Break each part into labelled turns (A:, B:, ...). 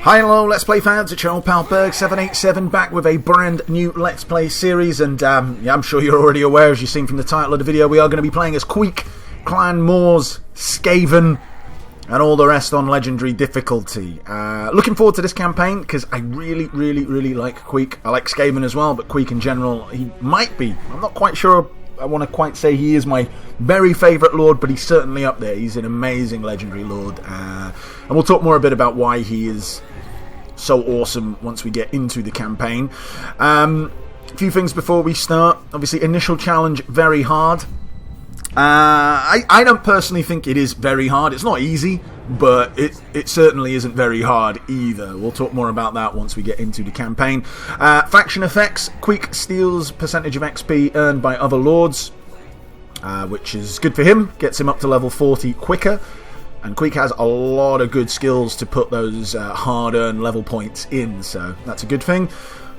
A: Hi, hello, Let's Play fans, it's your old pal Berg787 back with a brand new Let's Play series, and I'm sure you're already aware, as you've seen from the title of the video, we are going to be playing as Queek, Clan Moors, Skaven, and all the rest on Legendary difficulty. Looking forward to this campaign, because I really like Queek. I like Skaven as well, but Queek in general, he might be, I'm not quite sure, I want to quite say he is my very favourite lord, but he's certainly up there. He's an amazing Legendary lord, and we'll talk more a bit about why he is so awesome once we get into the campaign. A few things before we start. Obviously, initial challenge, very hard. I don't personally think it is very hard. It's not easy, but it certainly isn't very hard either. We'll talk more about that once we get into the campaign. Faction effects. Queek steals percentage of XP earned by other lords, which is good for him. Gets him up to level 40 quicker. And Queek has a lot of good skills to put those hard-earned level points in, so that's a good thing.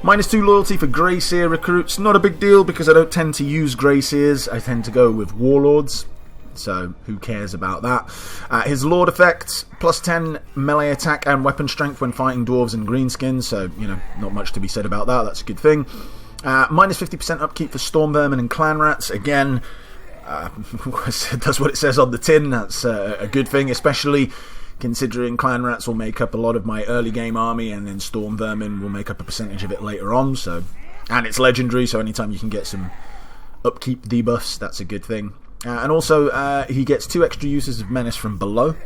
A: -2 loyalty for Grey Seer recruits. Not a big deal because I don't tend to use Grey Seers. I tend to go with Warlords, so who cares about that. His Lord effect, +10 melee attack and weapon strength when fighting Dwarves and Greenskins, so, you know, not much to be said about that. That's a good thing. -50% upkeep for Storm Vermin and Clan Rats. Again, that's what it says on the tin. That's a good thing, especially considering Clan Rats will make up a lot of my early game army, and then Storm Vermin will make up a percentage of it later on. So, and it's legendary, so anytime you can get some upkeep debuffs, that's a good thing. And also, he gets 2 extra uses of Menace from Below,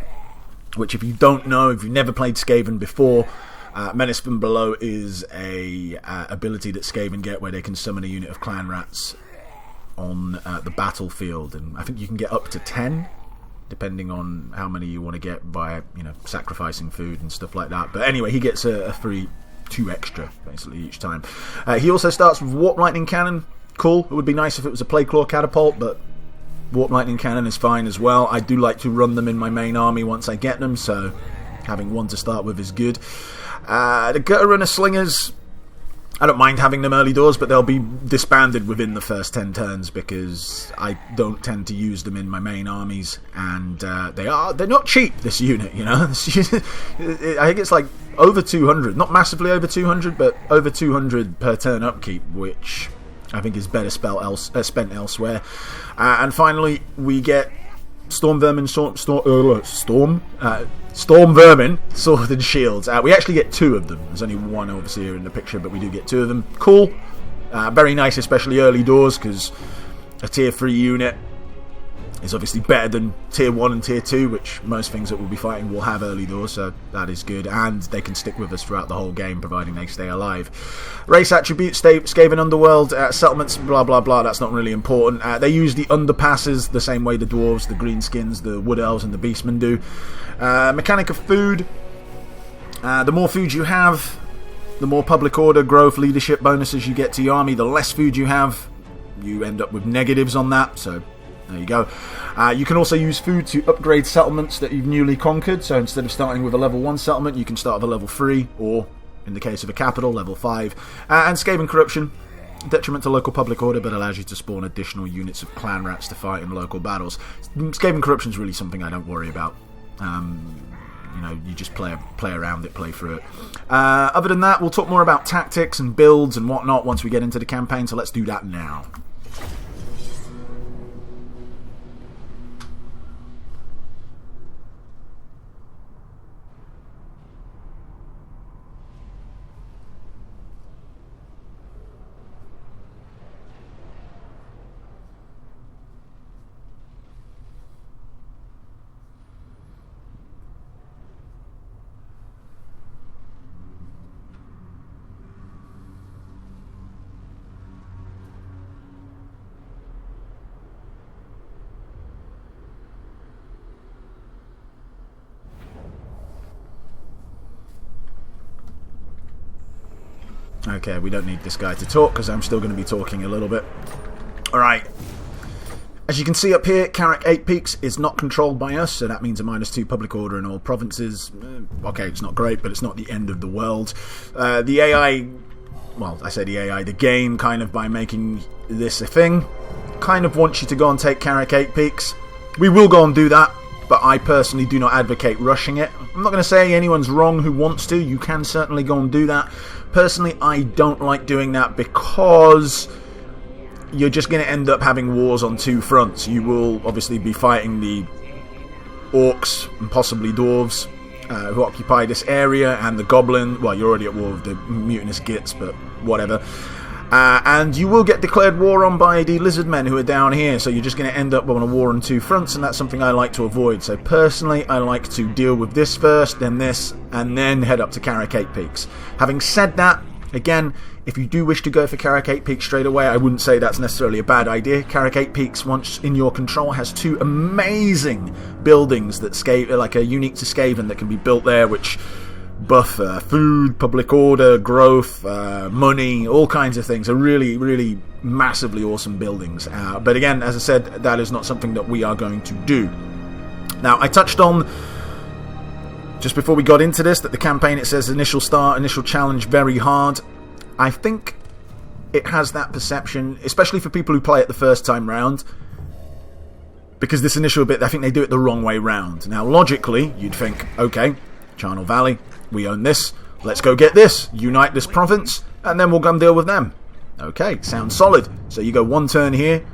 A: which, if you don't know, if you've never played Skaven before, Menace from Below is a ability that Skaven get where they can summon a unit of Clan Rats on the battlefield, and I think you can get up to 10 depending on how many you want to get by, you know, sacrificing food and stuff like that. But anyway, he gets a free 2 extra basically each time. He also starts with Warp Lightning Cannon. Cool. It would be nice if it was a Plague Claw Catapult, but Warp Lightning Cannon is fine as well. I do like to run them in my main army once I get them, so having one to start with is good. The Gutter Runner Slingers, I don't mind having them early doors, but they'll be disbanded within the first 10 turns because I don't tend to use them in my main armies, and they're not cheap, this unit, you know. I think it's like over 200, not massively over 200, but over 200 per turn upkeep, which I think is better spent elsewhere. And finally, we get Storm Vermin, Storm Vermin, Sword and Shields. We actually get 2 of them. There's only one obviously here in the picture, but we do get 2 of them. Cool. Very nice, especially early doors, because a tier 3 unit is obviously better than tier 1 and tier 2, which most things that we'll be fighting will have early doors, so that is good. And they can stick with us throughout the whole game, providing they stay alive. Race attributes, Skaven Underworld, settlements, blah blah blah, that's not really important. They use the underpasses the same way the Dwarves, the Greenskins, the Wood Elves and the Beastmen do. Mechanic of food. The more food you have, the more public order, growth, leadership bonuses you get to your army. The less food you have, you end up with negatives on that, so there you go. You can also use food to upgrade settlements that you've newly conquered, so instead of starting with a level 1 settlement, you can start with a level 3, or in the case of a capital, level 5. And Skaven Corruption, detriment to local public order, but allows you to spawn additional units of Clan Rats to fight in local battles. Skaven Corruption is really something I don't worry about. You know, you just play around it, play through it. Other than that, we'll talk more about tactics and builds and whatnot once we get into the campaign, so let's do that now. Okay, we don't need this guy to talk because I'm still going to be talking a little bit. Alright. As you can see up here, Carrick 8 Peaks is not controlled by us, so that means a -2 public order in all provinces. Okay, it's not great, but it's not the end of the world. The AI, well, I say the AI, the game, kind of by making this a thing, kind of wants you to go and take Carrick 8 Peaks. We will go and do that. but I personally do not advocate rushing it. I'm not going to say anyone's wrong who wants to. You can certainly go and do that. Personally, I don't like doing that because you're just going to end up having wars on two fronts. You will obviously be fighting the orcs and possibly dwarves who occupy this area, and the goblin. Well, you're already at war with the mutinous gits, but whatever. And you will get declared war on by the Lizardmen who are down here, so you're just going to end up on a war on two fronts, and that's something I like to avoid. So personally, I like to deal with this first, then this, and then head up to Carracate Peaks. Having said that, again, if you do wish to go for Carracate Peaks straight away, I wouldn't say that's necessarily a bad idea. Carracate Peaks, once in your control, has two amazing buildings that are unique to Skaven that can be built there, which buff food, public order, growth, money, all kinds of things. Are really, really massively awesome buildings. But again, as I said, that is not something that we are going to do. Now, I touched on, just before we got into this, that the campaign, it says initial start, initial challenge, very hard. I think it has that perception, especially for people who play it the first time round, because this initial bit, I think they do it the wrong way round. Now, logically, you'd think, okay, Charnel Valley, we own this, let's go get this, unite this province, and then we'll go and deal with them. Okay, sounds solid. So you go one turn here,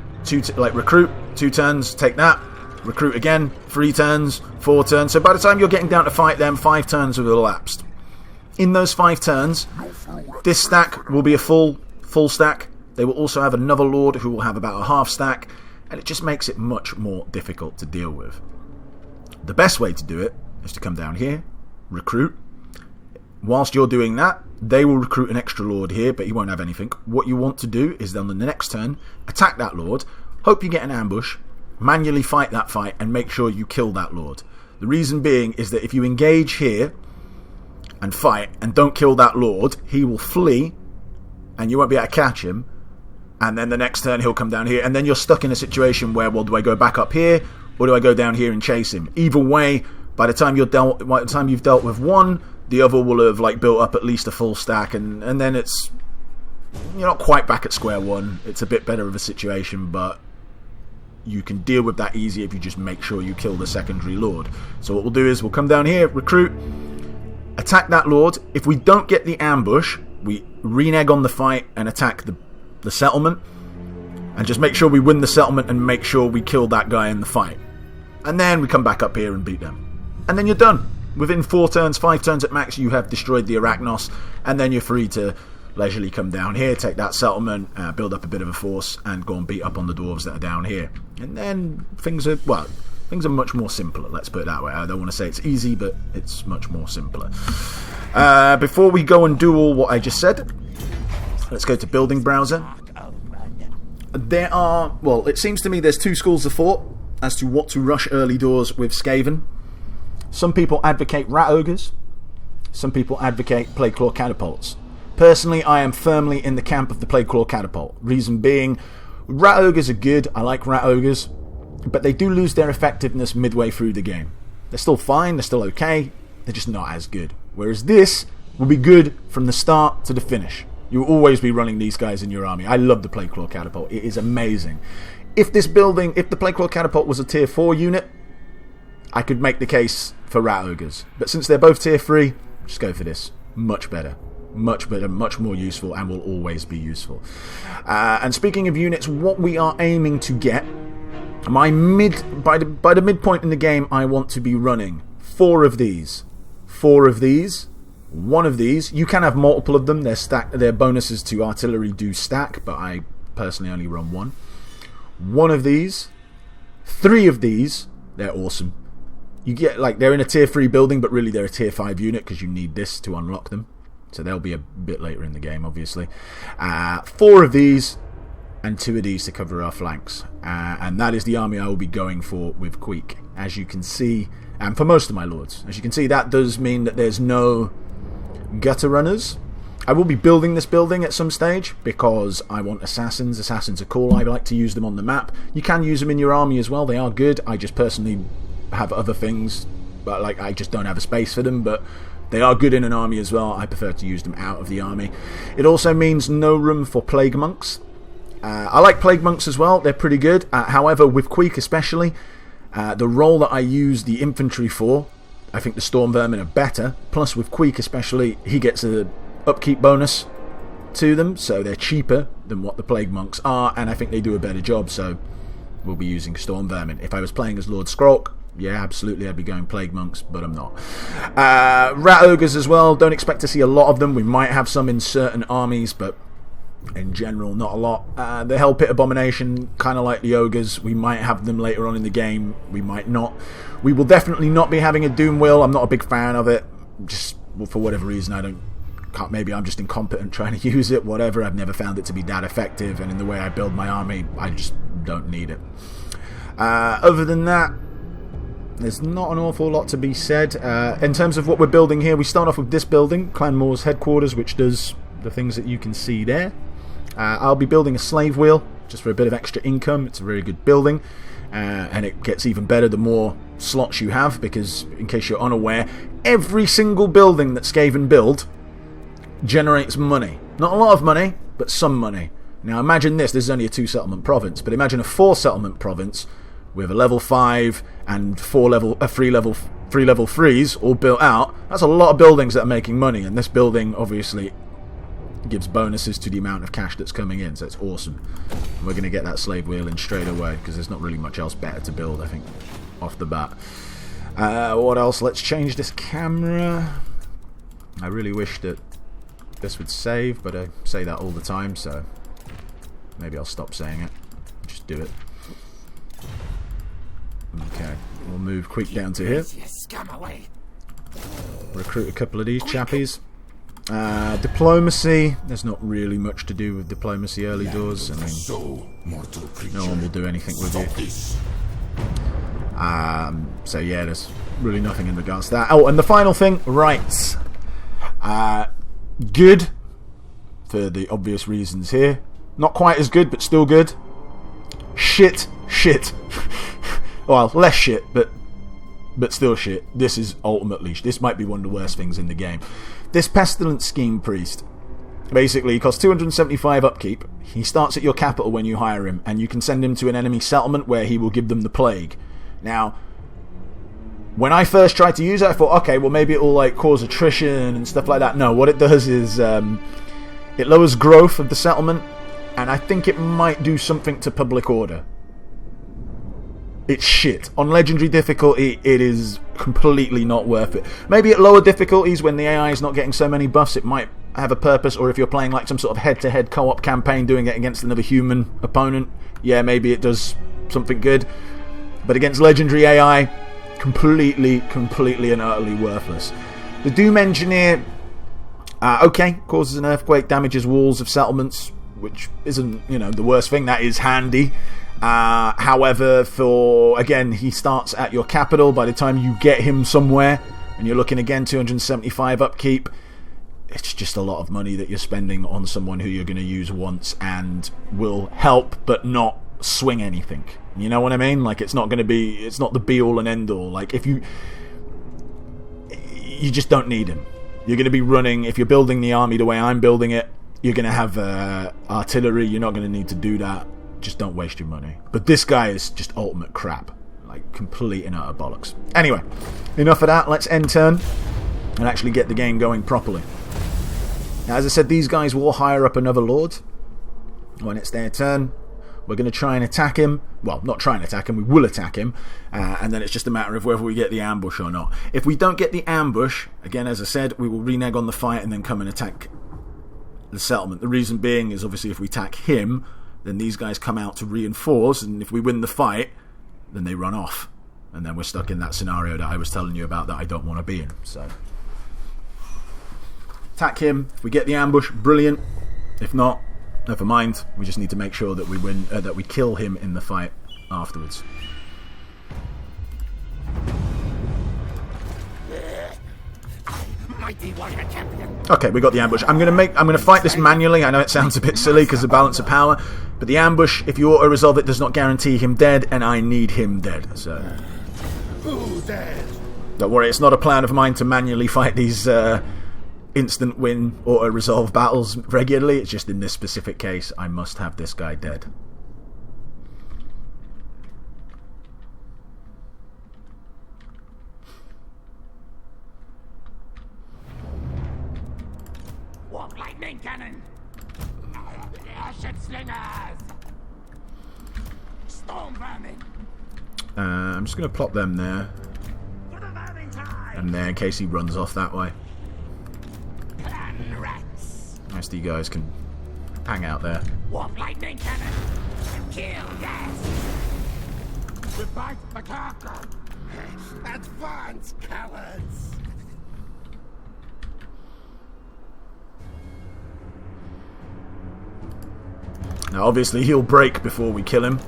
A: recruit, 2 turns, take that, recruit again, 3 turns, 4 turns. So by the time you're getting down to fight them, 5 turns have elapsed. In those 5 turns, this stack will be a full stack. They will also have another lord who will have about a half stack, and it just makes it much more difficult to deal with. The best way to do it is to come down here, recruit. Whilst you're doing that, they will recruit an extra lord here, but he won't have anything. What you want to do is then on the next turn, attack that lord, hope you get an ambush, manually fight that fight, and make sure you kill that lord. The reason being is that if you engage here and fight and don't kill that lord, he will flee and you won't be able to catch him, and then the next turn he'll come down here, and then you're stuck in a situation where, well, do I go back up here or do I go down here and chase him? Either way, by the time you've dealt with one, the other will have built up at least a full stack, and then you're not quite back at square one. It's a bit better of a situation, but you can deal with that easy if you just make sure you kill the secondary lord. So what we'll do is we'll come down here, recruit, attack that lord. If we don't get the ambush, we renege on the fight and attack the settlement, and just make sure we win the settlement and make sure we kill that guy in the fight. And then we come back up here and beat them. And then you're done. Within 4 turns, 5 turns at max, you have destroyed the Arachnos, and then you're free to leisurely come down here, take that settlement, build up a bit of a force, and go and beat up on the dwarves that are down here. And then things are much more simpler, let's put it that way. I don't want to say it's easy, but it's much more simpler. Before we go and do all what I just said, let's go to Building Browser. It seems to me there's 2 schools of thought as to what to rush early doors with Skaven. Some people advocate rat ogres. Some people advocate plague claw catapults. Personally, I am firmly in the camp of the plague claw catapult. Reason being, rat ogres are good. I like rat ogres, but they do lose their effectiveness midway through the game. They're still fine. They're still okay. They're just not as good. Whereas this will be good from the start to the finish. You'll always be running these guys in your army. I love the plague claw catapult. It is amazing. If the plague claw catapult was a tier 4 unit, I could make the case for rat ogres, but since they're both tier 3, just go for this. Much better, much more useful, and will always be useful. And speaking of units, what we are aiming to get, by the midpoint in the game, I want to be running 4 of these, 1 of these. You can have multiple of them. Their bonuses to artillery do stack, but I personally only run 1. 1 of these, 3 of these. They're awesome. You get, they're in a tier 3 building, but really they're a tier 5 unit because you need this to unlock them. So they'll be a bit later in the game, obviously. 4 of these and 2 of these to cover our flanks. And that is the army I will be going for with Queek. As you can see, and for most of my lords. As you can see, that does mean that there's no gutter runners. I will be building this building at some stage because I want assassins. Assassins are cool. I like to use them on the map. You can use them in your army as well. They are good. I just personally have other things, but I just don't have a space for them, but they are good in an army as well. I prefer to use them out of the army. It also means no room for plague monks. I like plague monks as well. They're pretty good. However, with Queek especially, The role that I use the infantry for, I think the Storm Vermin are better. Plus with Queek especially, he gets a upkeep bonus to them, so they're cheaper than what the Plague Monks are, and I think they do a better job, so we'll be using Storm Vermin. If I was playing as Lord Skrolk, yeah, absolutely, I'd be going Plague Monks, but I'm not. Rat Ogres as well, don't expect to see a lot of them. We might have some in certain armies, but in general, not a lot. The Hell Pit Abomination, kind of like the Ogres, we might have them later on in the game, we might not. We will definitely not be having a Doom Wheel. I'm not a big fan of it, just for whatever reason. Maybe I'm just incompetent trying to use it, whatever. I've never found it to be that effective, and in the way I build my army, I just don't need it. Other than that, there's not an awful lot to be said. In terms of what we're building here, we start off with this building, Clan Moore's headquarters, which does the things that you can see there. I'll be building a slave wheel, just for a bit of extra income. It's a very good building, and it gets even better the more slots you have, because, in case you're unaware, every single building that Skaven build generates money. Not a lot of money, but some money. Now imagine this is only a 2-settlement province, but imagine a 4-settlement province with a level 5 and 3 level 3s all built out. That's a lot of buildings that are making money, and this building obviously gives bonuses to the amount of cash that's coming in, so it's awesome. And we're going to get that slave wheel in straight away, because there's not really much else better to build, I think, off the bat. What else? Let's change this camera. I really wish that this would save, but I say that all the time, so maybe I'll stop saying it. Just do it. Okay, we'll move Queek down to here. Recruit a couple of these chappies. Diplomacy. There's not really much to do with diplomacy early doors. I mean, no one will do anything with you. So yeah, there's really nothing in regards to that. Oh, and the final thing, rights. Good, for the obvious reasons here. Not quite as good, but still good. Shit. Well, less shit, but still shit. This is ultimately, this might be one of the worst things in the game. This Pestilence Scheme Priest, basically, he costs 275 upkeep. He starts at your capital when you hire him, and you can send him to an enemy settlement where he will give them the plague. Now, when I first tried to use it, I thought, okay, well maybe it will like cause attrition and stuff like that. No, what it does is it lowers growth of the settlement, and I think it might do something to public order. It's shit. On legendary difficulty, it is completely not worth it. Maybe at lower difficulties, when the AI is not getting so many buffs, it might have a purpose, or if you're playing like some sort of head-to-head co-op campaign, doing it against another human opponent, yeah, maybe it does something good. But against legendary AI, completely and utterly worthless. The Doom Engineer, okay, causes an earthquake, damages walls of settlements, which isn't, the worst thing. That is handy. However, again, he starts at your capital. By the time you get him somewhere, and you're looking again 275 upkeep, it's just a lot of money that you're spending on someone who you're going to use once and will help but not swing anything. You know what I mean? Like, it's not the be-all and end-all. Like, if you just don't need him. You're going to be running, if you're building the army the way I'm building it, you're going to have artillery. You're not going to need to do that. Just don't waste your money. But this guy is just ultimate crap. Like, complete and utter bollocks. Anyway, enough of that. Let's end turn and actually get the game going properly. Now, as I said, these guys will hire up another lord when it's their turn. We're going to try and attack him. Well, not try and attack him, we will attack him. And then it's just a matter of whether we get the ambush or not. If we don't get the ambush, again, as I said, we will renege on the fight and then come and attack the settlement. The reason being is, obviously, if we attack him, then these guys come out to reinforce, and if we win the fight, then they run off. And then we're stuck in that scenario that I was telling you about that I don't want to be in. So, attack him. If we get the ambush, brilliant. If not, never mind. We just need to make sure that we win, that we kill him in the fight afterwards. Okay, we got the ambush. I'm gonna fight this manually. I know it sounds a bit silly because of balance of power, but the ambush, if you auto-resolve it, does not guarantee him dead, and I need him dead. So don't worry, it's not a plan of mine to manually fight these instant win auto-resolve battles regularly. It's just in this specific case, I must have this guy dead.
B: Warp lightning cannon! Ashen slingers! Storm vermin!
A: I'm just going to plop them there.
B: For the vermin time!
A: And there, in case he runs off that way.
B: Clan rats!
A: The rest of you guys can hang out there.
B: Warp lightning cannon! Kill gas! Revive the cargo! Advance, cowards!
A: Now, obviously, he'll break before we kill him.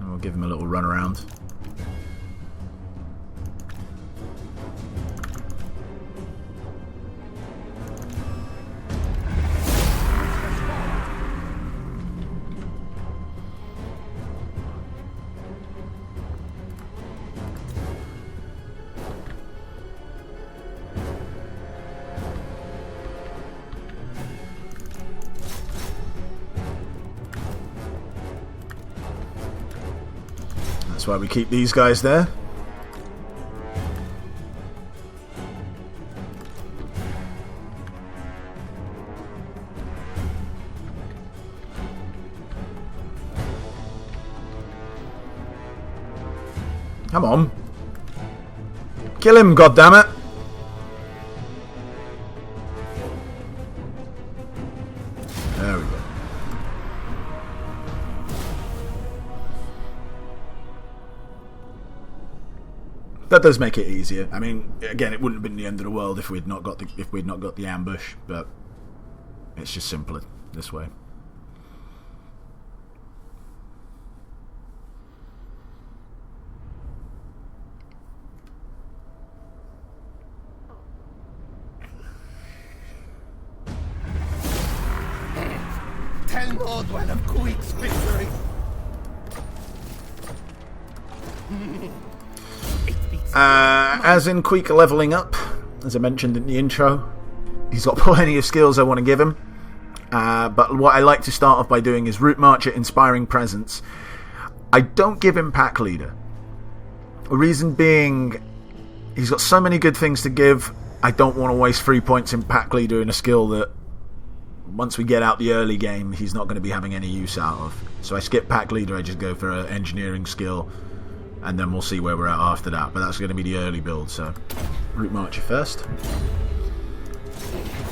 A: And we'll give him a little run around. That's why we keep these guys there. Come on. Kill him, goddammit. There we go. That does make it easier. I mean, again, it wouldn't have been the end of the world if we'd not got the ambush, but it's just simpler this way.
B: Tell Nordwell of Queek's victory.
A: As in Queek leveling up, as I mentioned in the intro, he's got plenty of skills I want to give him. But what I like to start off by doing is Route Marcher, Inspiring Presence. I don't give him Pack Leader. The reason being, he's got so many good things to give. I don't want to waste 3 points in Pack Leader in a skill that, once we get out the early game, he's not going to be having any use out of. So I skip Pack Leader, I just go for an engineering skill, and then we'll see where we're at after that. But that's going to be the early build, so Route Marcher first.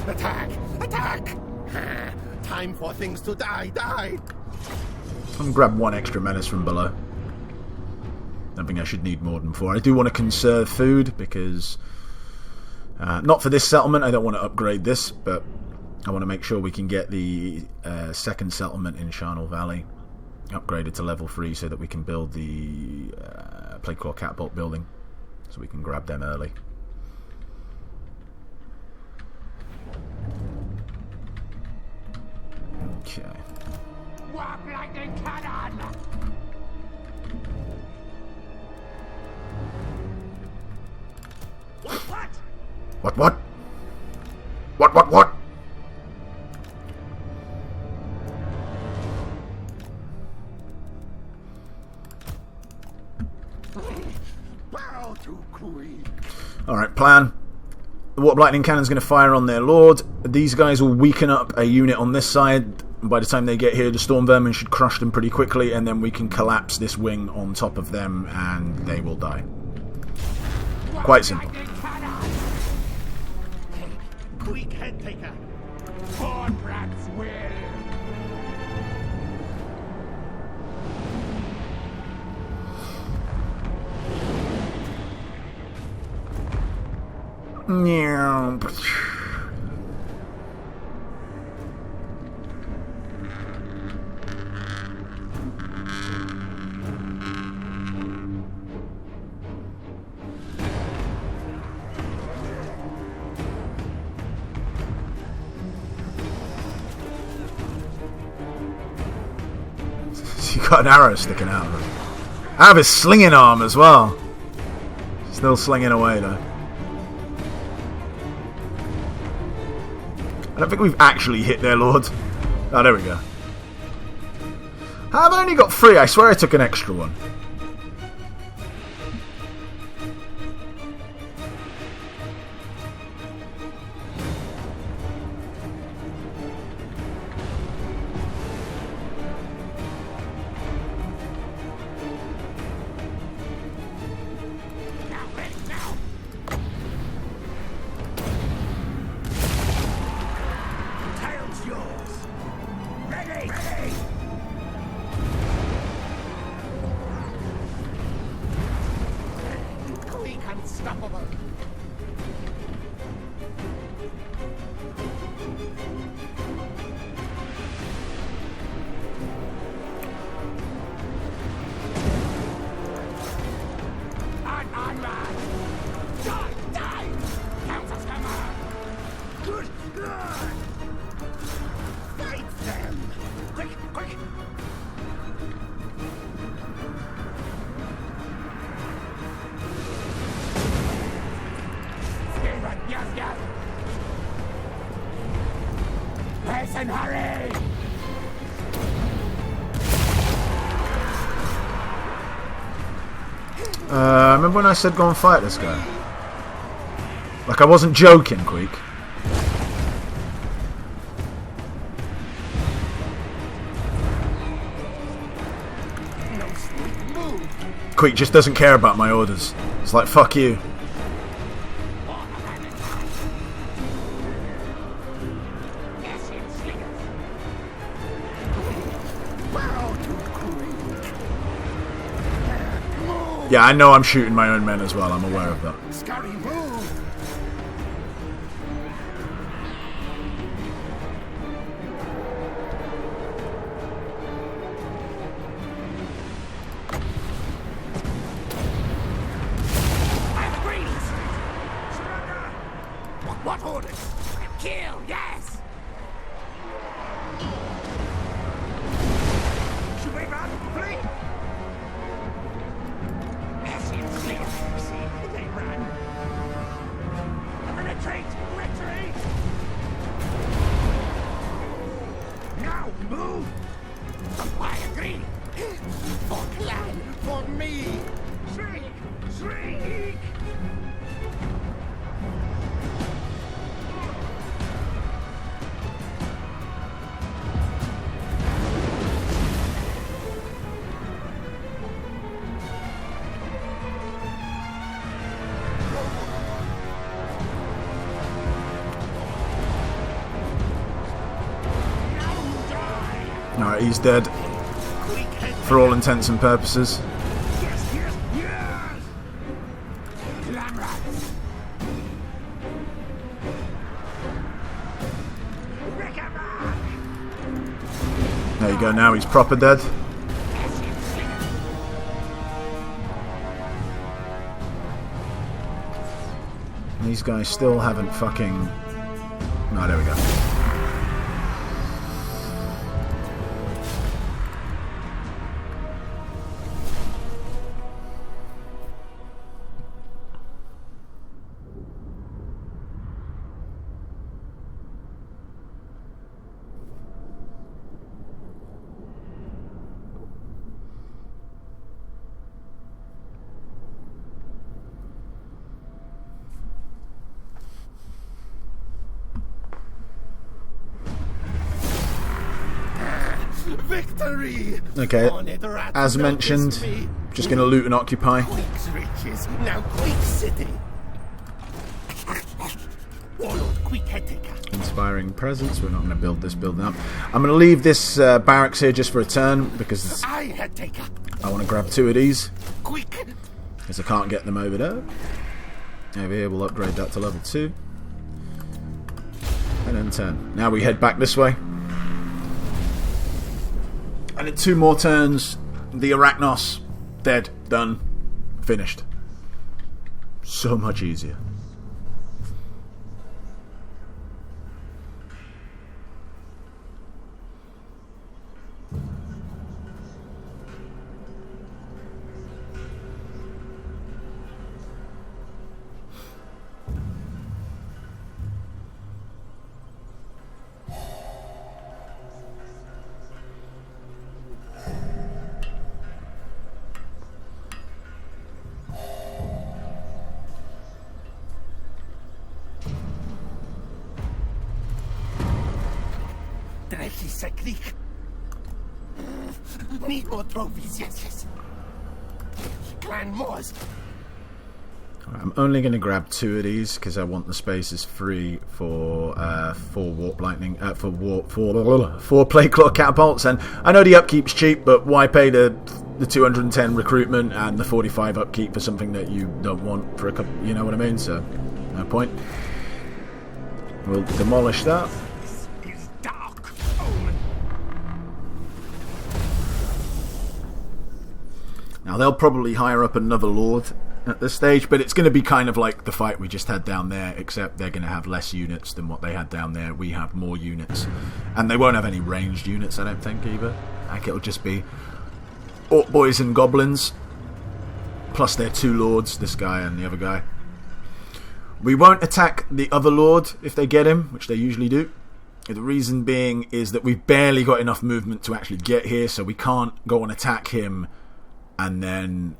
B: Attack! Attack! Time for things to die! Die!
A: I'm going to grab one extra menace from below. Don't think I should need more than 4. I do want to conserve food, because not for this settlement, I don't want to upgrade this, but I want to make sure we can get the second settlement in Charnel Valley upgraded to level 3 so that we can build the Plagueclaw Catapult building, so we can grab them early. Okay.
B: Warp lightning cannon! What?
A: What? What?
B: Bow to Queek!
A: Alright, plan. The Warp Lightning Cannon's going to fire on their lord. These guys will weaken up a unit on this side. By the time they get here, the Storm Vermin should crush them pretty quickly, and then we can collapse this wing on top of them, and they will die. Quite simple.
B: Queek head taker. Born rats will.
A: Yeah. Got an arrow sticking out of him. I have his slinging arm as well. Still slinging away though. I don't think we've actually hit their lord. Oh, there we go. I've only got 3. I swear I took an extra one.
B: Person, hurry!
A: Remember when I said go and fight this guy? Like, I wasn't joking, Queek. Queek just doesn't care about my orders. It's like, fuck you. Yeah, I know I'm shooting my own men as well. I'm aware of that.
B: Scary move! I'm agreed! What orders? Kill, yes! Should we run? Flee? They run. Retreat! Retreat! Now move! I agree. For clan, for me. Shriek! Shriek!
A: Alright, he's dead. For all intents and purposes.
B: Yes, yes, yes! Glamrats!
A: There you go, now he's proper dead. These guys still haven't fucking... No, there we go.
B: Victory!
A: Okay, as mentioned, just going to loot and occupy.
B: Queek's riches, now Queek City. Warlord Queek Heteka.
A: Inspiring presence. We're not going to build this building up. I'm going to leave this barracks here just for a turn because
B: I Heteka.
A: I want to grab 2 of these
B: Queek.
A: because I can't get them over there. Over here, we'll upgrade that to level 2. And then 10. Now we head back this way. And in 2 more turns, the Arachnos, dead, done, finished. So much easier.
B: Need more trophies, yes, yes. Clan Moors.
A: I'm only going to grab 2 of these because I want the spaces free for 4 warp lightning, for 4 plague claw catapults. And I know the upkeep's cheap, but why pay the 210 recruitment and the 45 upkeep for something that you don't want for a couple? You know what I mean? So no point. We'll demolish that. Now they'll probably hire up another lord at this stage, but it's going to be kind of like the fight we just had down there, except they're going to have less units than what they had down there. We have more units, and they won't have any ranged units, I don't think, either. I think it'll just be orc boys and goblins, plus their 2 lords, this guy and the other guy. We won't attack the other Lord if they get him, which they usually do. The reason being is that we've barely got enough movement to actually get here, so we can't go and attack him and then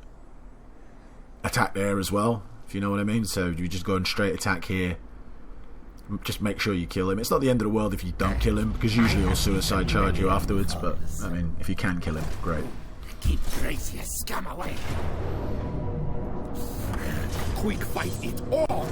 A: attack there as well, if you know what I mean. So you just go and straight attack here. Just make sure you kill him. It's not the end of the world if you don't kill him, because usually he'll suicide charge you afterwards, but, I mean, if you can kill him, great.
B: Keep Gracie scum away. Quick fight it all.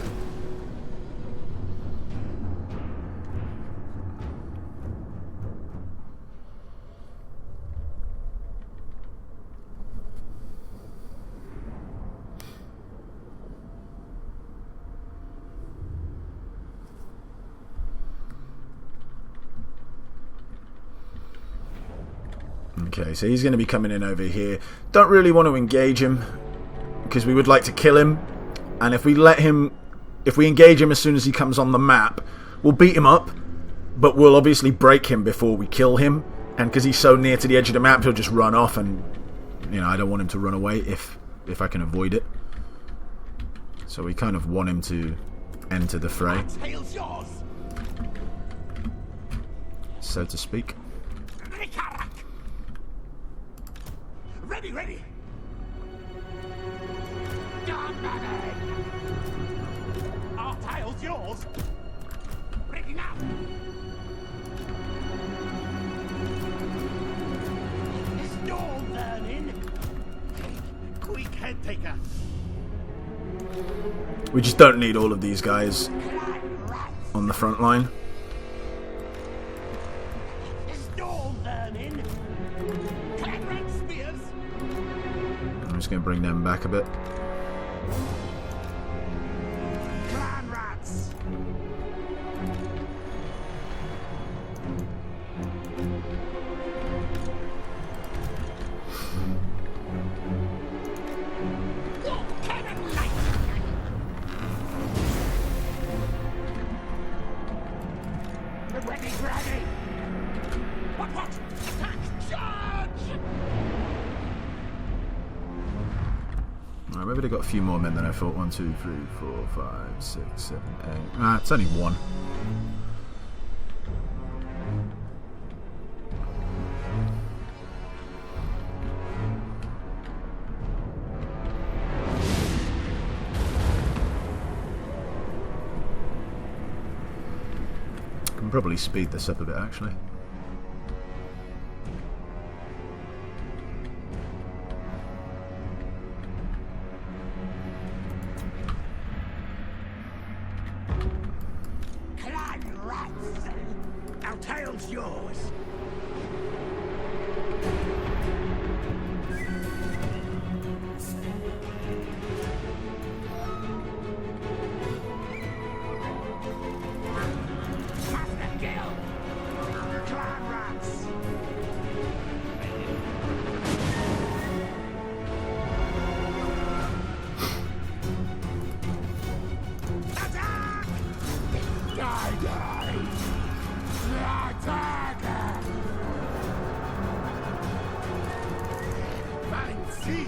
A: Okay, so he's going to be coming in over here. Don't really want to engage him, because we would like to kill him. And if we engage him as soon as he comes on the map, we'll beat him up, but we'll obviously break him before we kill him. And because he's so near to the edge of the map, he'll just run off, and, you know, I don't want him to run away if I can avoid it. So we kind of want him to enter the fray, so to speak.
B: Ready, ready. Our tile's yours. Breaking up. Storm burning. Quick head taker.
A: We just don't need all of these guys on the front line. I'm just going to bring them back a bit.
B: Clan rats. Ready, ready. What? Attack! Charge!
A: Alright, maybe they got a few more men than I thought. 1, 2, 3, 4, 5, 6, 7, 8. Ah, it's only one. I can probably speed this up a bit, actually.
B: Our tail's yours. Master kill. Clan rats. Attack! Die, die! Attack! Fancy!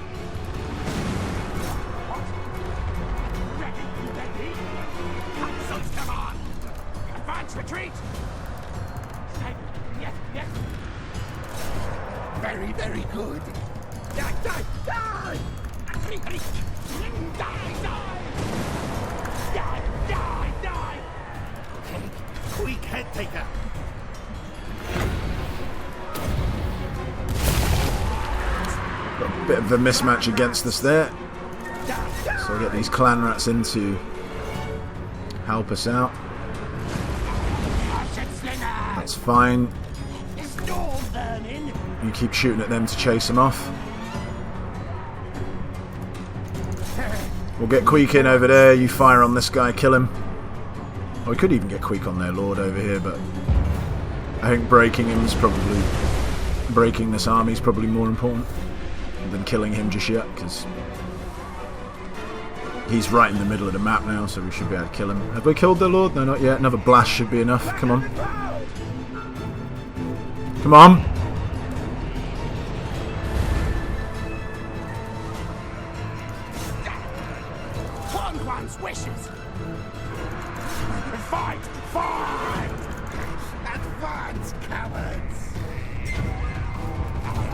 B: What? Ready? Councils, come on! Advance retreat! Yes. Very, very good. Die! Die! Die! Quick head taker.
A: Got a bit of a mismatch against us there. So we'll get these clan rats in to help us out. That's fine. You keep shooting at them to chase them off. We'll get Queek in over there. You fire on this guy, kill him. Or we could even get Queek on their lord over here, but I think breaking this army is probably more important than killing him just yet, because he's right in the middle of the map now, so we should be able to kill him. Have we killed their lord? No, not yet. Another blast should be enough. Come on. Come on.
B: Fight! Fight! Advance, cowards!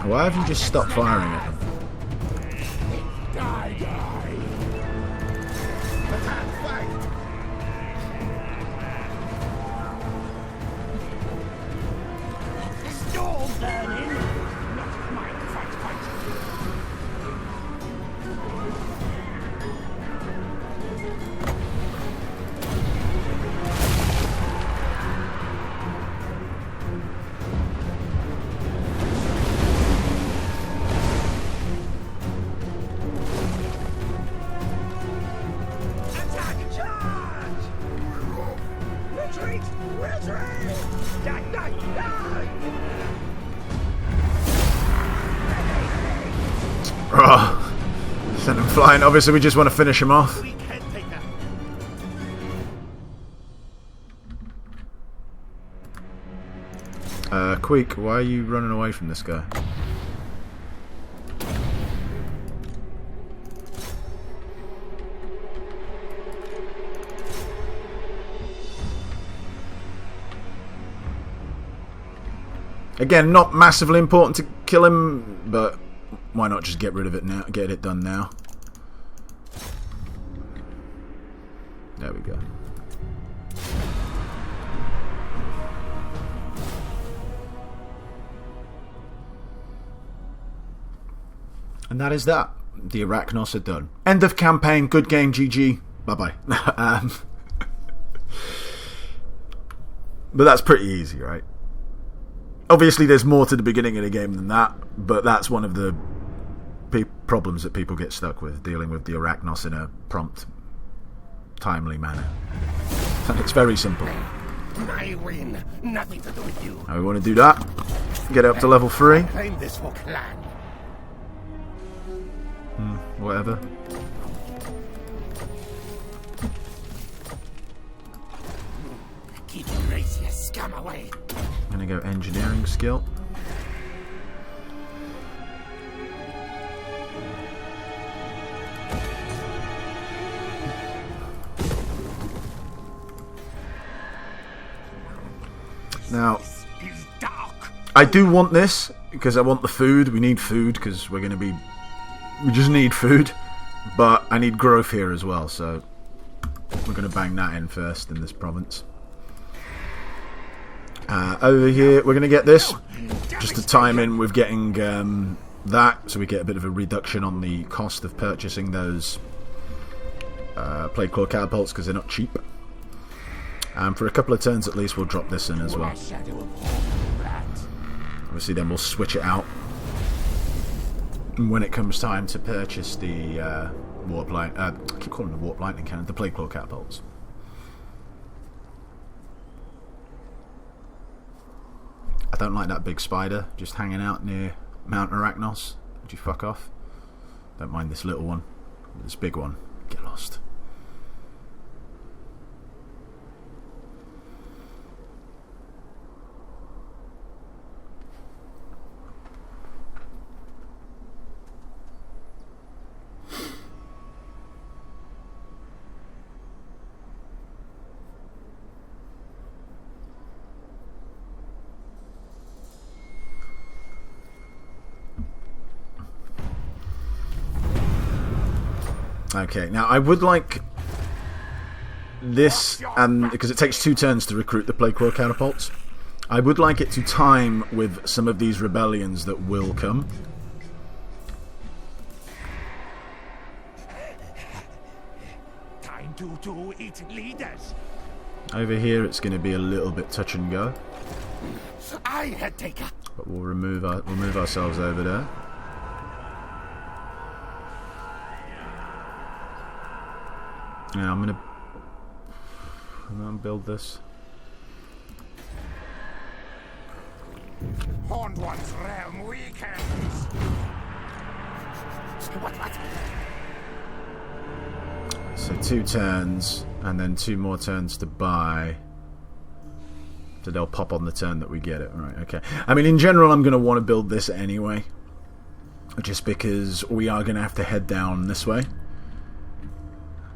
A: Why have you just stopped firing at them?
B: Die, die! Attack, fight! Storm burning! Not mine, fight, fight!
A: Oh, sent him flying. Obviously, we just want to finish him off. Queek, why are you running away from this guy? Again, not massively important to kill him, but why not just get rid of it now? Get it done now. There we go. And that is that. The Arachnos are done. End of campaign. Good game. GG. Bye-bye. But that's pretty easy, right? Obviously, there's more to the beginning of the game than that, but that's one of the problems that people get stuck with, dealing with the Arachnos in a prompt, timely manner. And it's very simple.
B: I win. Nothing to do with you.
A: Now we want to do that. Get up to level 3.
B: Claim this for clan.
A: Whatever.
B: Keep your race, you scum away.
A: I'm going to go engineering skill. Now, I do want this because I want the food. We need food because we're going to be... We just need food. But I need growth here as well, so we're going to bang that in first in this province. Over here, we're going to get this. Just to time in with getting that, so we get a bit of a reduction on the cost of purchasing those Plague Claw catapults because they're not cheap. For a couple of turns at least, we'll drop this in as well. Obviously, then we'll switch it out when it comes time to purchase the warp light. I keep calling them the warp lightning cannon, the Plague Claw catapults. I don't like that big spider just hanging out near Mount Arachnos. Would you fuck off? Don't mind this little one. This big one, get lost. Okay, now I would like this, and because it takes 2 turns to recruit the Plague Claw catapults, I would like it to time with some of these rebellions that will come.
B: Time to eat leaders.
A: Over here, it's going to be a little bit touch and go.
B: I had taken.
A: But we'll move ourselves over there. Yeah, I'm gonna build this.
B: Horned One's realm weakens. What?
A: So 2 turns, and then 2 more turns to buy. So they'll pop on the turn that we get it. Right, okay. I mean, in general, I'm going to want to build this anyway. Just because we are going to have to head down this way.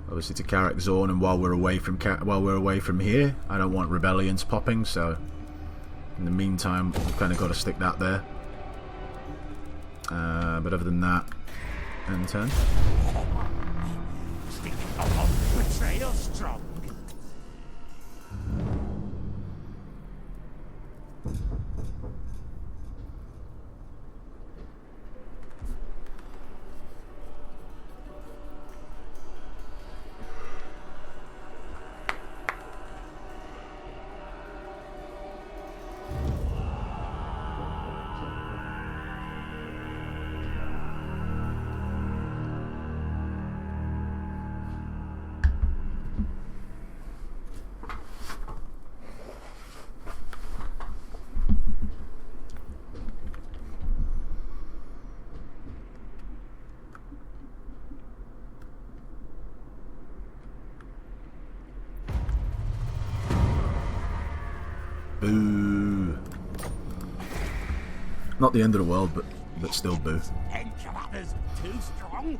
A: obviously to Karak Zorn, and while we're away from here, I don't want rebellions popping. So in the meantime, we've kind of got to stick that there. But other than that, end turn.
B: Betrayal strong.
A: Boo. Not the end of the world, but still boo.
B: Too strong.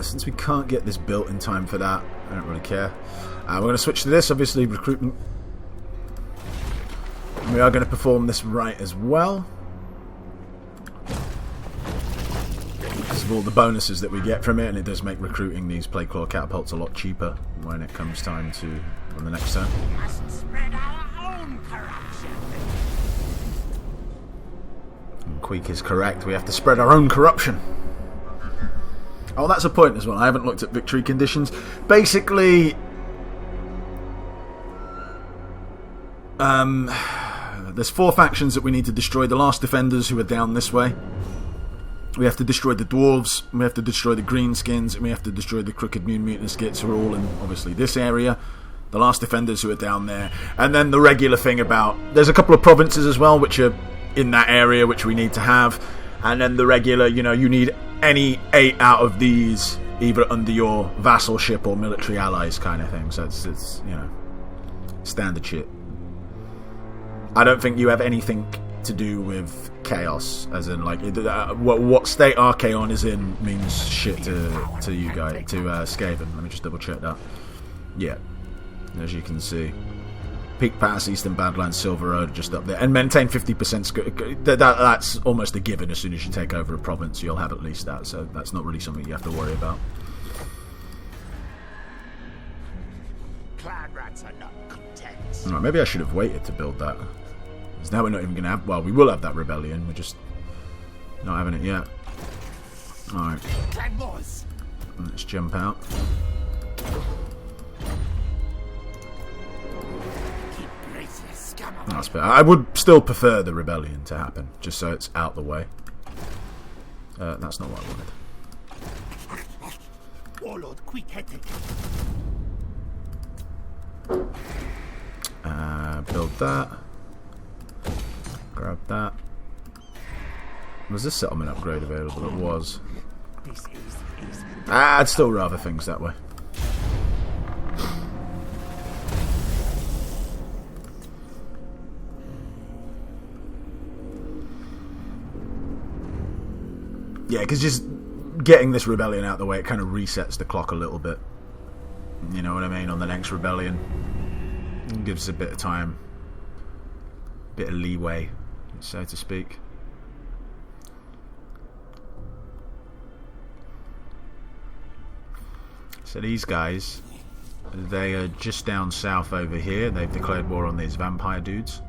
A: Since we can't get this built in time for that, I don't really care. We're going to switch to this, obviously, recruitment. And we are going to perform this right as well, because of all the bonuses that we get from it, and it does make recruiting these Plague Claw catapults a lot cheaper when it comes time to on the next turn.
B: We must spread our own corruption.
A: And Queek is correct. We have to spread our own corruption. Oh, that's a point as well. I haven't looked at victory conditions. Basically, there's 4 factions that we need to destroy. The last defenders, who are down this way. We have to destroy the dwarves. We have to destroy the greenskins, and we have to destroy the crooked mutinous gits, who are all in obviously this area. The last defenders, who are down there, and then the regular thing about there's a couple of provinces as well which are in that area which we need to have, and then the regular, you know, you need any 8 out of these either under your vassalship or military allies kind of thing. So it's you know, standard shit. I don't think you have anything to do with chaos, as in like what state Archaon is in means shit to you guys, to Skaven. Let me just double check that. Yeah, as you can see, Peak Pass, Eastern Badlands, Silver Road, just up there, and maintain 50%. That's almost a given. As soon as you take over a province, you'll have at least that. So that's not really something you have to worry about.
B: Clan rats are not content.
A: Alright, maybe I should have waited to build that. Because now we're not even going to have... Well, we will have that rebellion. We're just not having it yet. Alright. Let's jump out. That's better. I would still prefer the rebellion to happen, just so it's out the way. That's not what I wanted.
B: Warlord Queek.
A: Build that. Grab that. Was this settlement upgrade available? It was. I'd still rather things that way. Yeah, because just getting this rebellion out of the way, it kind of resets the clock a little bit. You know what I mean? On the next rebellion. It gives us a bit of time. A bit of leeway, so to speak. So these guys, they are just down south over here. They've declared war on these vampire dudes.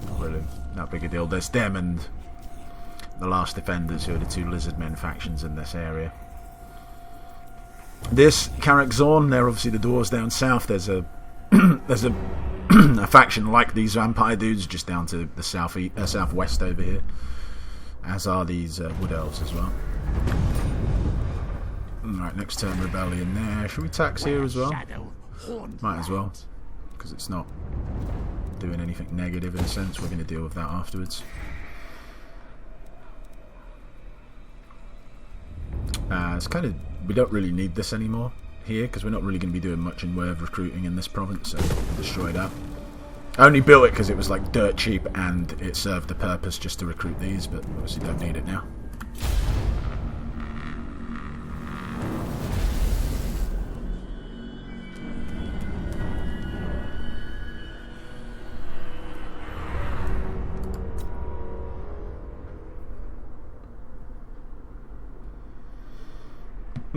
A: Not really that big a deal. There's them and the last defenders, who are the 2 Lizardmen factions in this area. This Karak Zorn, they're obviously the dwarves down south. There's a there's a faction like these vampire dudes just down to the southwest over here, as are these wood elves as well. Alright, next turn rebellion there. Should we tax here as well? Might as well, because it's not doing anything negative in a sense. We're going to deal with that afterwards. It's kind of, we don't really need this anymore here, because we're not really going to be doing much in way of recruiting in this province, so we'll destroy that. I only built it because it was like dirt cheap and it served the purpose just to recruit these, but obviously don't need it now.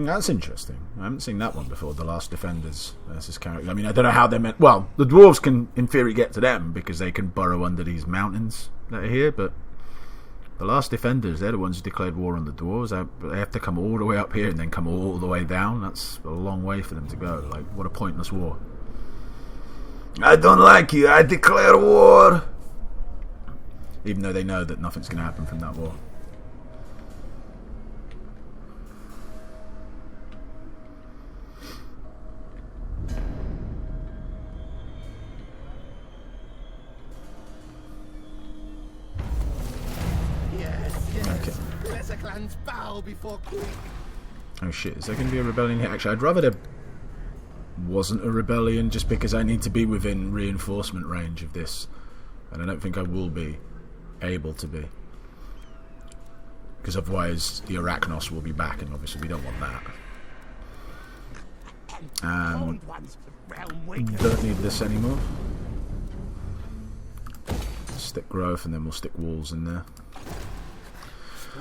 A: That's interesting. I haven't seen that one before. The Last Defenders versus characters. I mean, I don't know how they're meant. Well, the dwarves can, in theory, get to them because they can burrow under these mountains that are here. But the Last Defenders, they're the ones who declared war on the dwarves. They have to come all the way up here and then come all the way down. That's a long way for them to go. Like, what a pointless war. I don't like you. I declare war. Even though they know that nothing's going to happen from that war.
B: Okay. Lesser clans bow before Queek.
A: Oh shit, is there going to be a rebellion here? Actually, I'd rather there wasn't a rebellion just because I need to be within reinforcement range of this. And I don't think I will be able to be. Because otherwise the Arachnos will be back and obviously we don't want that. Don't need this anymore. Stick growth and then we'll stick walls in there.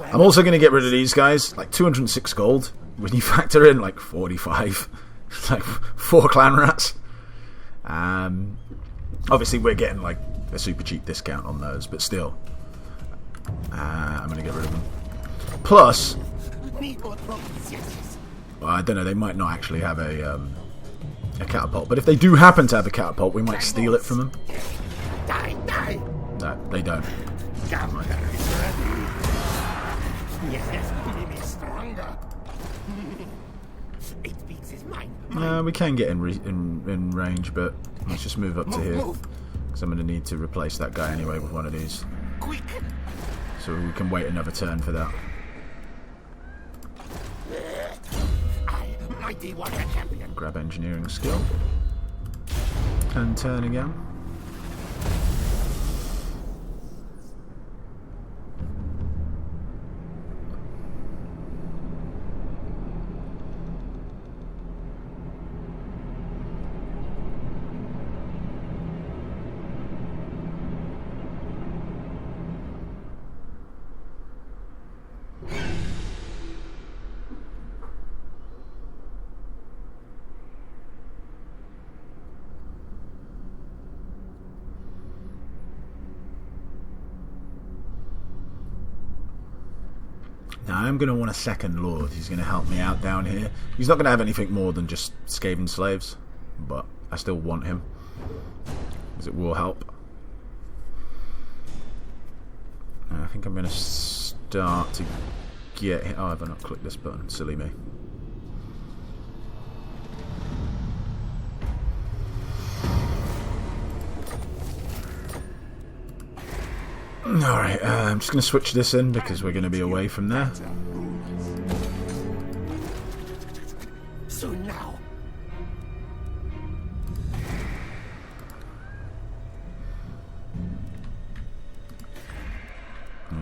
A: I'm also going to get rid of these guys. Like 206 gold. When you factor in like 45. It's like 4 clan rats. Obviously we're getting like a super cheap discount on those. But still. I'm going to get rid of them. Plus. Well, I don't know. They might not actually have a catapult. But if they do happen to have a catapult, we might steal it from them. No, they don't. We can get in range, but let's just move up to here. Because I'm going to need to replace that guy anyway with one of these. So we can wait another turn for that. Grab engineering skill. And turn again. Now I'm going to want a second lord. He's going to help me out down here. He's not going to have anything more than just Skaven slaves, but I still want him because it will help. I think I'm going to start to get him. Oh, I've not clicked this button. Silly me. Alright, I'm just going to switch this in because we're going to be away from there.
B: Soon now.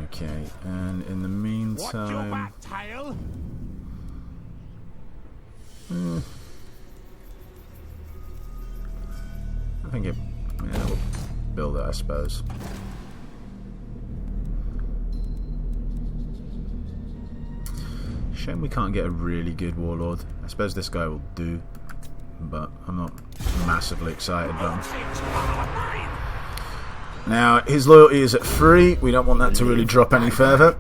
A: Okay, and in the meantime... I think we'll build it, I suppose. Shame we can't get a really good warlord. I suppose this guy will do, but I'm not massively excited about him. Now, his loyalty is at 3. We don't want that to really drop any further.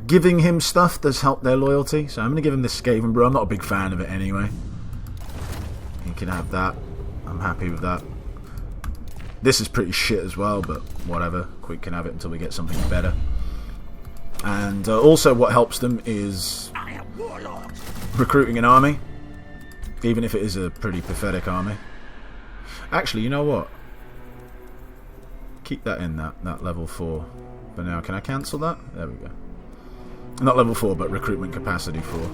A: Giving him stuff does help their loyalty, so I'm going to give him this Skaven Brew. I'm not a big fan of it anyway. He can have that. I'm happy with that. This is pretty shit as well, but whatever. Queek can have it until we get something better. And also what helps them is recruiting an army, even if it is a pretty pathetic army. Actually, you know what? Keep that in that level 4 for now. Can I cancel that? There we go. Not level 4, but recruitment capacity 4.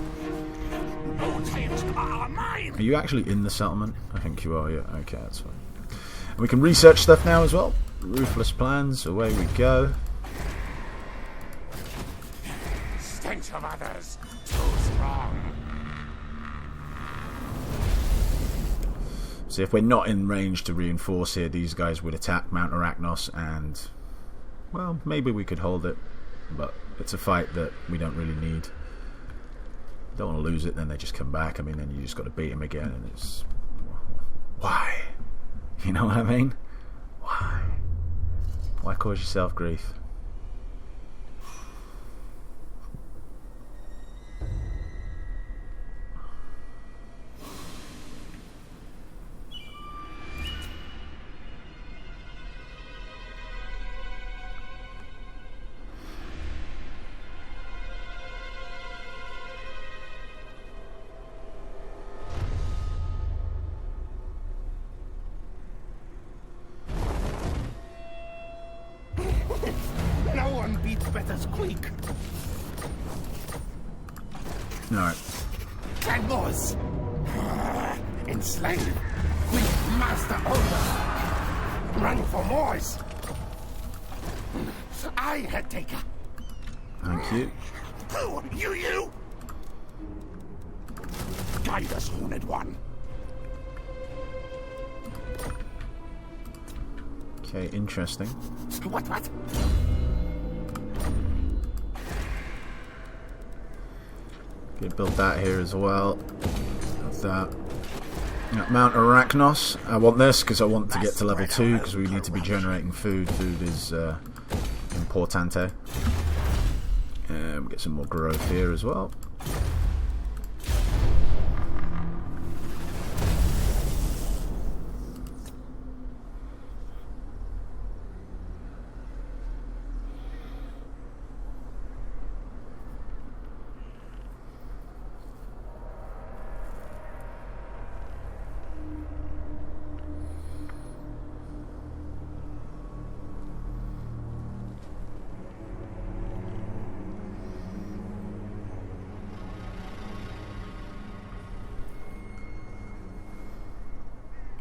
A: Are you actually in the settlement? I think you are, yeah. Okay, that's fine. And we can research stuff now as well. Ruthless plans, away we go.
B: Stench of others, too strong.
A: So if we're not in range to reinforce here, these guys would attack Mount Arachnos and, well, maybe we could hold it, but it's a fight that we don't really need. Don't want to lose it, then they just come back. I mean, then you just got to beat them again, and it's... Why? You know what I mean? Why? Why cause yourself grief?
B: Queek.
A: Alright.
B: Clanmores. Enslaved. Queek master owner. Run for Moors. I had taker.
A: Thank you.
B: Who? You? Guide us, Horned One.
A: Okay, interesting.
B: What?
A: Okay, build that here as well. That's that. Mount Arachnos. I want this because I want to get to level 2 because we need to be generating food. Food is importante. We'll get some more growth here as well.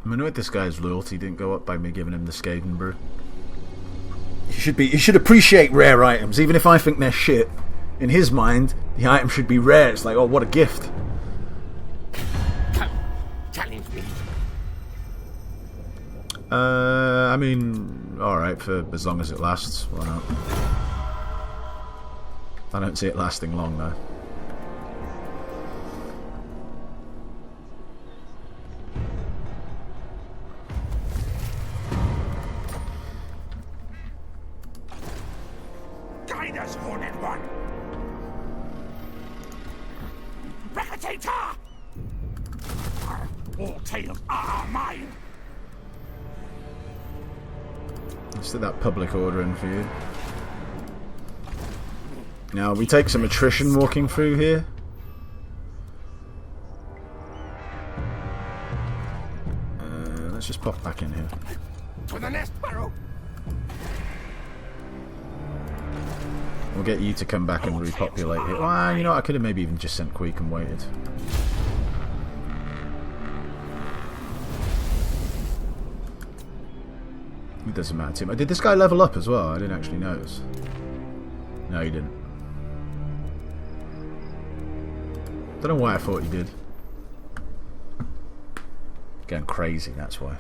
A: I'm annoyed this guy's loyalty didn't go up by me giving him the Skaven brew. He should appreciate rare items, even if I think they're shit. In his mind, the item should be rare. It's like, oh, what a gift.
B: Come, challenge me.
A: I mean, alright, for as long as it lasts. Why not? I don't see it lasting long, though.
B: All tales are mine.
A: Let's do that public ordering for you. Now we take some attrition walking through here. Let's just pop back in here.
B: To the nest, Barrow.
A: We'll get you to come back and repopulate it. Well, you know what, I could have maybe even just sent Queek and waited. It doesn't matter too much. Did this guy level up as well? I didn't actually notice. No, he didn't. Don't know why I thought he did. Going crazy, that's why.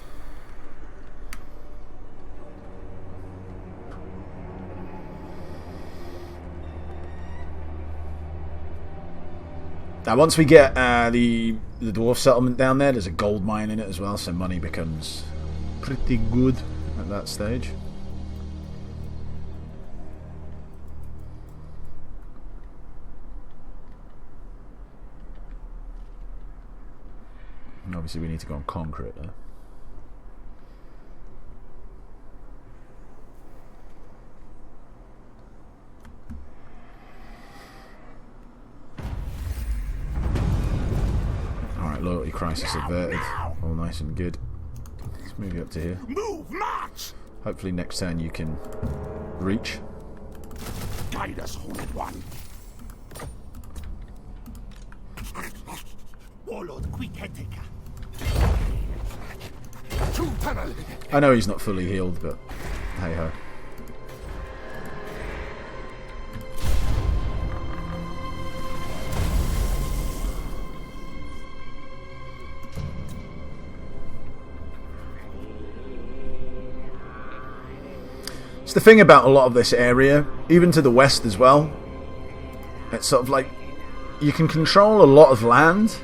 A: Now, once we get the dwarf settlement down there's a gold mine in it as well, so money becomes pretty good at that stage. And obviously we need to go on concrete though. Alright, loyalty crisis averted. All nice and good. Let's move you up to here.
B: Move, march!
A: Hopefully next turn you can reach.
B: Guide us, Horned One. Warlord Queek Headtaker. True tunnel.
A: I know he's not fully healed, but hey ho. It's the thing about a lot of this area, even to the west as well. It's sort of like you can control a lot of land,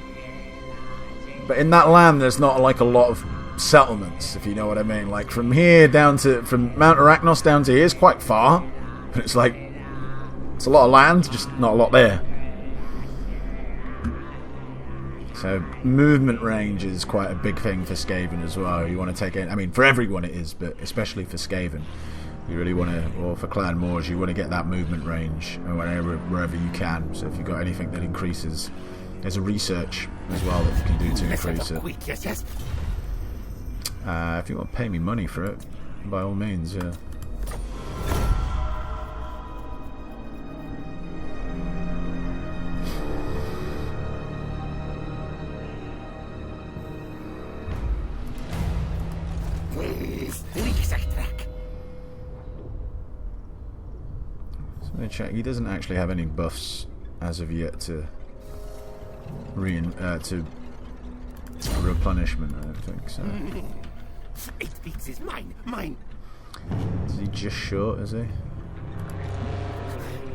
A: but in that land there's not like a lot of settlements, if you know what I mean. Like from here down to from Mount Arachnos down to here is quite far, but it's like it's a lot of land, just not a lot there. So movement range is quite a big thing for Skaven as well. You want to take it. I mean, for everyone it is, but especially for Skaven, you really want to, or for Clan Moors, you want to get that movement range wherever you can. So if you've got anything that increases, there's a research as well that you can do to increase it. If you want to pay me money for it, by all means, yeah. Check. He doesn't actually have any buffs as of yet to replenishment. I don't think so.
B: 8 beats is mine.
A: Is he just short? Is he?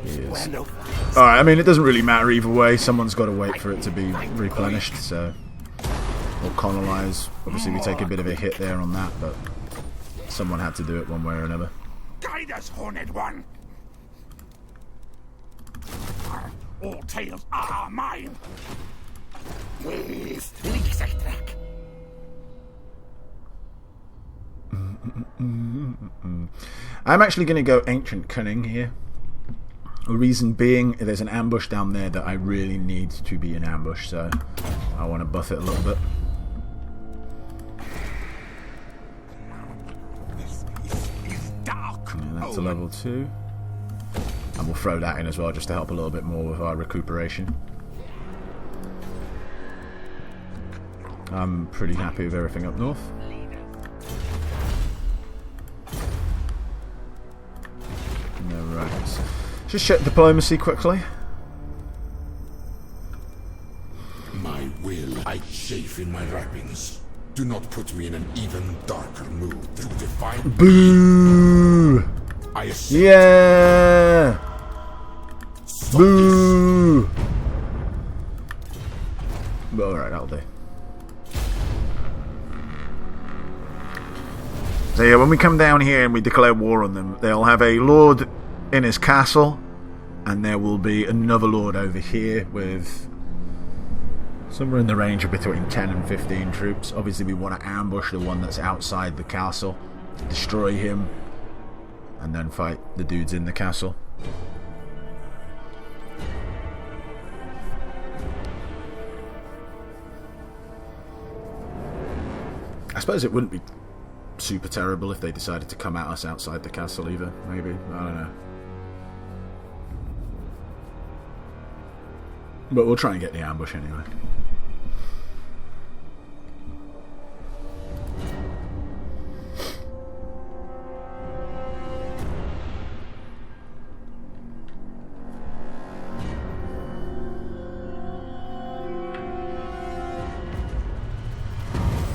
A: He is.
B: Well, no.
A: All right. I mean, it doesn't really matter either way. Someone's got to wait for it to be replenished. So, or colonize. Obviously, we take a bit of a hit there on that, but someone had to do it one way or another.
B: Guide us, Horned One. All tales are mine. Please, Lizardmen.
A: I'm actually going to go Ancient Cunning here. The reason being, there's an ambush down there that I really need to be an ambush, so I want to buff it a little bit.
B: This is dark.
A: And that's a level 2. And we'll throw that in as well, just to help a little bit more with our recuperation. I'm pretty happy with everything up north. Alright. Just check diplomacy quickly.
C: My will, I chafe in my wrappings. Do not put me in an even darker mood to define.
A: Boo!
C: I assume.
A: Yeah! Boo! Alright, that'll do. So yeah, when we come down here and we declare war on them, they'll have a lord in his castle, and there will be another lord over here with somewhere in the range of between 10 and 15 troops. Obviously we want to ambush the one that's outside the castle, destroy him, and then fight the dudes in the castle. I suppose it wouldn't be super terrible if they decided to come at us outside the castle either, maybe. I don't know. But we'll try and get the ambush anyway.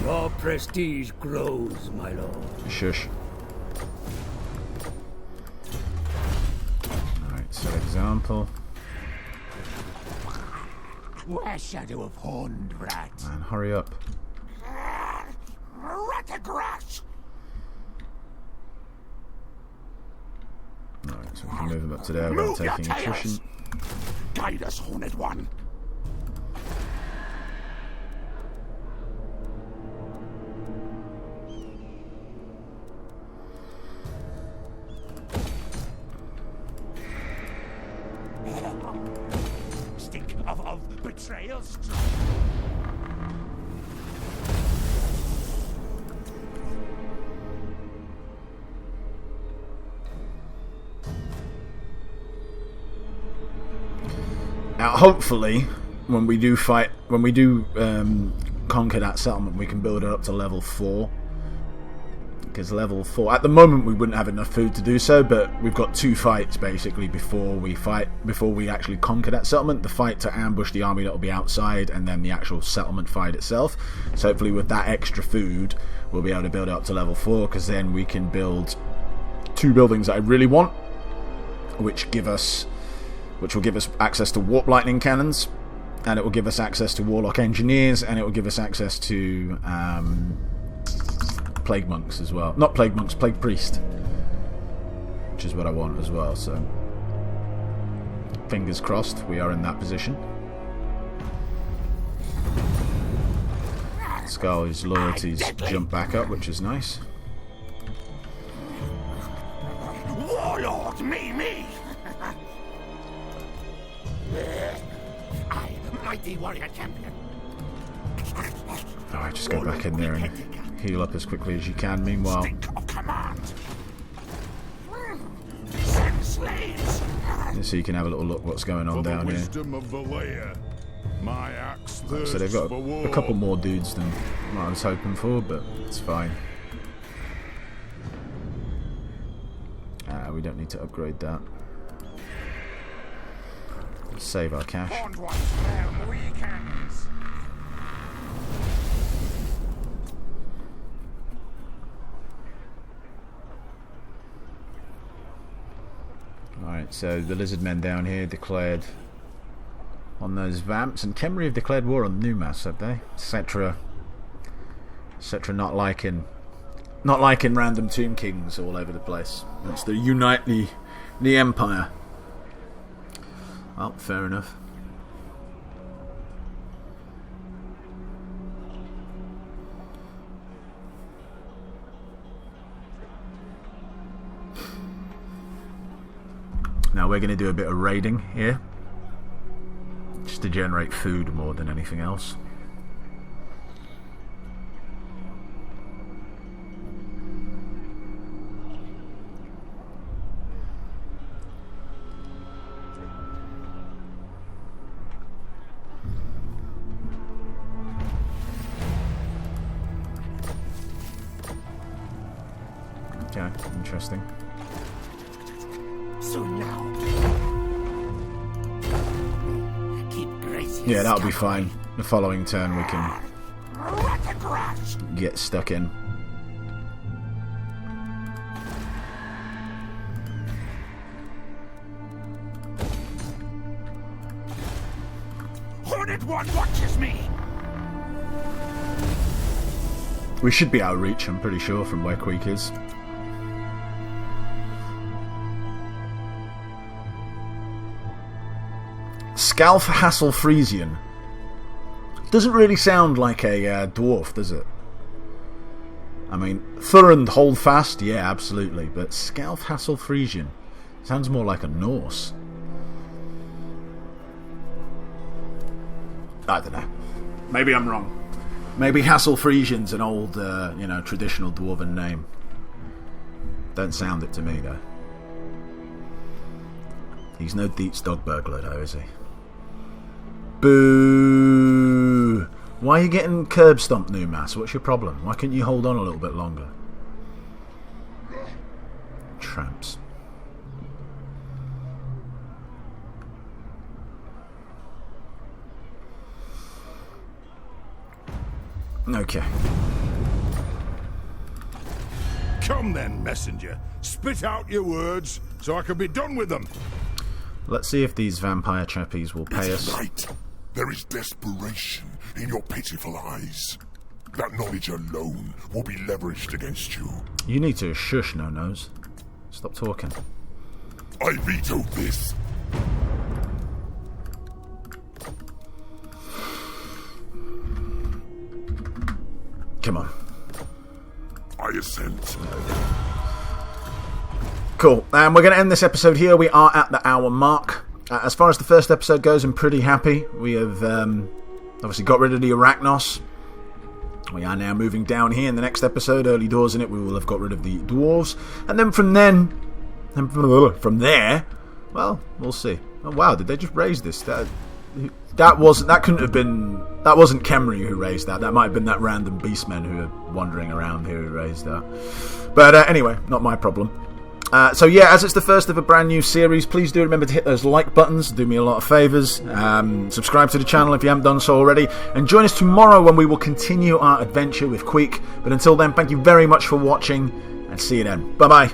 D: Your prestige grows, my lord.
A: Shush. Alright, so example.
B: Where shadow of horned rat?
A: Man, hurry up.
B: Ratagrash!
A: Alright, so we can move him up to there without taking attrition.
B: Guide us, Horned One. Stink of betrayal.
A: Now, hopefully, when we do fight, when we do conquer that settlement, we can build it up to level 4. Because level 4, at the moment, we wouldn't have enough food to do so, but we've got 2 fights basically before we actually conquer that settlement. The fight to ambush the army that will be outside, and then the actual settlement fight itself. So hopefully, with that extra food, we'll be able to build it up to level 4, because then we can build 2 buildings that I really want, which give us which will give us access to warp lightning cannons, and it will give us access to warlock engineers, and it will give us access to plague monks as well. Not plague monks, plague priest, which is what I want as well. So fingers crossed we are in that position. Scully's loyalties jump back up, which is nice.
B: Warlord, me! I, mighty warrior champion.
A: Alright, just go back in there and heal up as quickly as you can. Meanwhile,
B: Of command. Send slaves.
A: so you can have a little look what's going on down here.
C: Wisdom of the layer. My axe
A: So they've got a couple more dudes than what I was hoping for, but it's fine. We don't need to upgrade that. Let's save our cash. Alright, so the Lizardmen down here declared on those vamps, and Khemri have declared war on Numas, have they? Cetra not liking random Tomb Kings all over the place. It's to unite the Empire. Well, fair enough. Now we're going to do a bit of raiding here, just to generate food more than anything else. Okay, interesting.
B: So now, keep Gracie.
A: Yeah, that'll be fine. The following turn we can get stuck in.
B: Hornet One watches me.
A: We should be out of reach, I'm pretty sure, from where Queek is. Scalf Hassel Frisian. Doesn't really sound like a dwarf, does it? I mean, Thurund Holdfast, yeah, absolutely. But Scalf Hassel Frisian sounds more like a Norse. I don't know. Maybe I'm wrong. Maybe Hassel Frisian's an old, traditional dwarven name. Don't sound it to me, though. He's no Dietz dog burglar, though, is he? Boo! Why are you getting curb stomped, Numas? What's your problem? Why couldn't you hold on a little bit longer? Tramps. Okay.
C: Come then, messenger. Spit out your words so I can be done with them.
A: Let's see if these vampire chappies will pay us.
E: Right. There is desperation in your pitiful eyes. That knowledge alone will be leveraged against you.
A: You need to shush, no-nos. Stop talking.
E: I veto this.
A: Come on.
E: I assent.
A: Cool. And we're going to end this episode here. We are at the hour mark. As far as the first episode goes, I'm pretty happy. We have obviously got rid of the Arachnos. We are now moving down here in the next episode, early doors in it. We will have got rid of the dwarves. And then from there, well, we'll see. Oh wow, did they just raise this? That wasn't Khemri who raised that. That might have been that random beastmen who are wandering around here who raised that. But anyway, not my problem. So yeah, as it's the first of a brand new series, please do remember to hit those like buttons, do me a lot of favours. Subscribe to the channel if you haven't done so already, and join us tomorrow when we will continue our adventure with Queek. But until then, thank you very much for watching, and see you then. Bye bye.